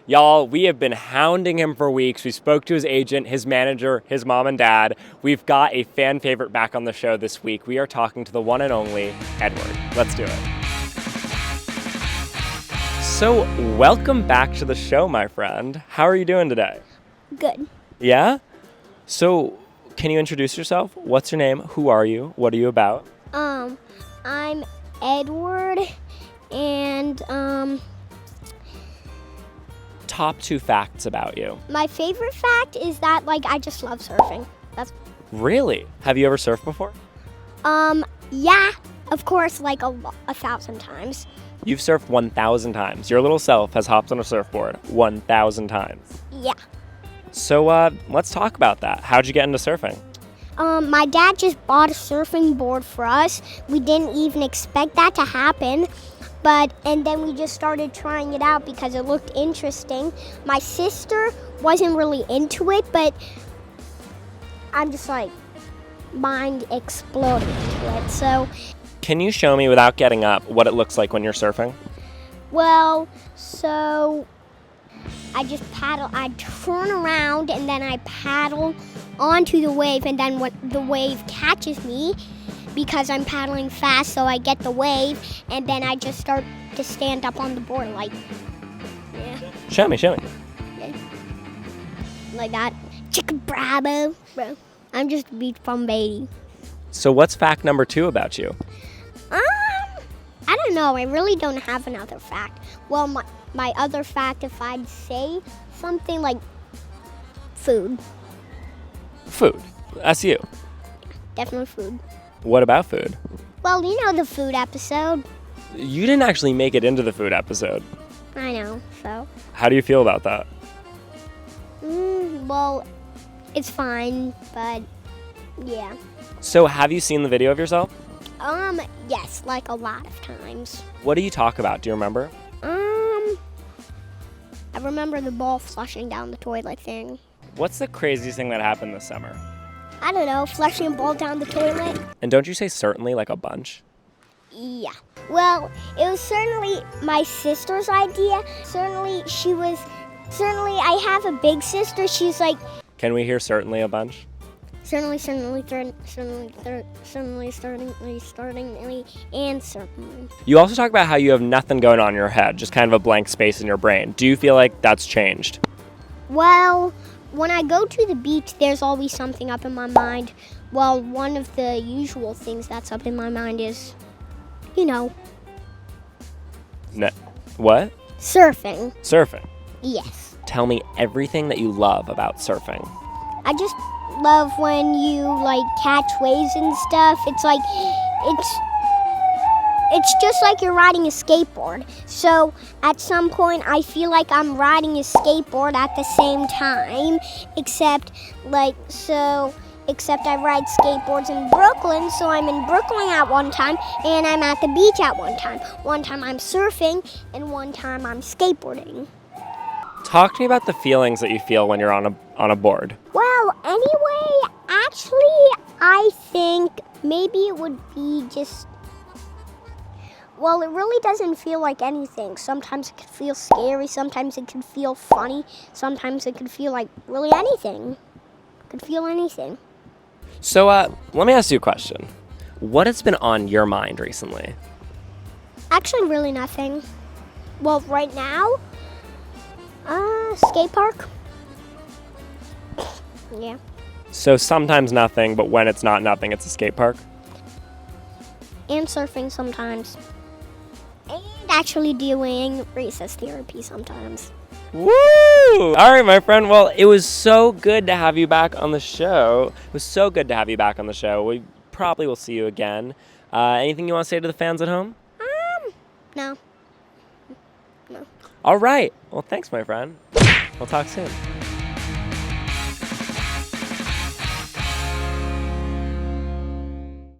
Y'all, we have been hounding him for weeks. We spoke to his agent, his manager, his mom and dad. We've got a fan favorite back on the show this week. We are talking to the one and only Edward. Let's do it. So, welcome back to the show, my friend. How are you doing today? Good. Yeah? So, can you introduce yourself? What's your name? Who are you? What are you about? I'm Edward, and Top 2 facts about you. my favorite fact is that I just love surfing. That's Really? Have you ever surfed before? yeah, of course, 1,000 times. You've surfed 1,000 times. Your little self has hopped on a surfboard 1,000 times. Yeah. So let's talk about that. How'd you get into surfing? My dad just bought a surfing board for us. We didn't even expect that to happen. And then we just started trying it out because it looked interesting. My sister wasn't really into it, but I'm just mind exploded into it. So, Can you show me without getting up what it looks like when you're surfing? so I just paddle, I turn around and then I paddle onto the wave, and then when the wave catches me, because I'm paddling fast, so I get the wave, and then I just start to stand up on the board yeah, Show me. like that. Chicka bravo, bro. I'm just a beach bum baby. So what's fact number 2 about you? I don't know. I really don't have another fact. Well, my other fact, if I'd say something like food. Food. That's you. Definitely food. What about food? Well, you know the food episode. You didn't actually make it into the food episode. I know, so. How do you feel about that? Well, it's fine, but yeah. So have you seen the video of yourself? Yes, a lot of times. What do you talk about? Do you remember? I remember the ball flushing down the toilet thing. What's the craziest thing that happened this summer? I don't know, flushing a ball down the toilet? And don't you say certainly like a bunch? Yeah. Well, it was certainly my sister's idea. Certainly, I have a big sister. She's like, Can we hear certainly a bunch? certainly, and certainly. You also talk about how you have nothing going on in your head, just kind of a blank space in your brain. Do you feel like that's changed? Well, when I go to the beach, there's always something up in my mind. Well, one of the usual things that's up in my mind is, What? surfing. Surfing. Yes. Tell me everything that you love about surfing. I just love when you catch waves and stuff. It's just like you're riding a skateboard. So at some point I feel like I'm riding a skateboard at the same time, except I ride skateboards in Brooklyn, so I'm in Brooklyn at one time and I'm at the beach at one time. One time I'm surfing and one time I'm skateboarding. Talk to me about the feelings that you feel when you're on a board. Well, anyway, actually, I think maybe it would be just... Well, it really doesn't feel like anything. Sometimes it can feel scary, sometimes it can feel funny, sometimes it can feel like really anything. It could feel anything. So let me ask you a question. What has been on your mind recently? Actually, really nothing. Well, right now, skate park. Yeah. So sometimes nothing, but when it's not nothing, it's a skate park? And surfing sometimes. And actually doing recess therapy sometimes. Woo! All right, my friend. Well, it was so good to have you back on the show. We probably will see you again. Anything you want to say to the fans at home? No. All right. Well, thanks, my friend. We'll talk soon.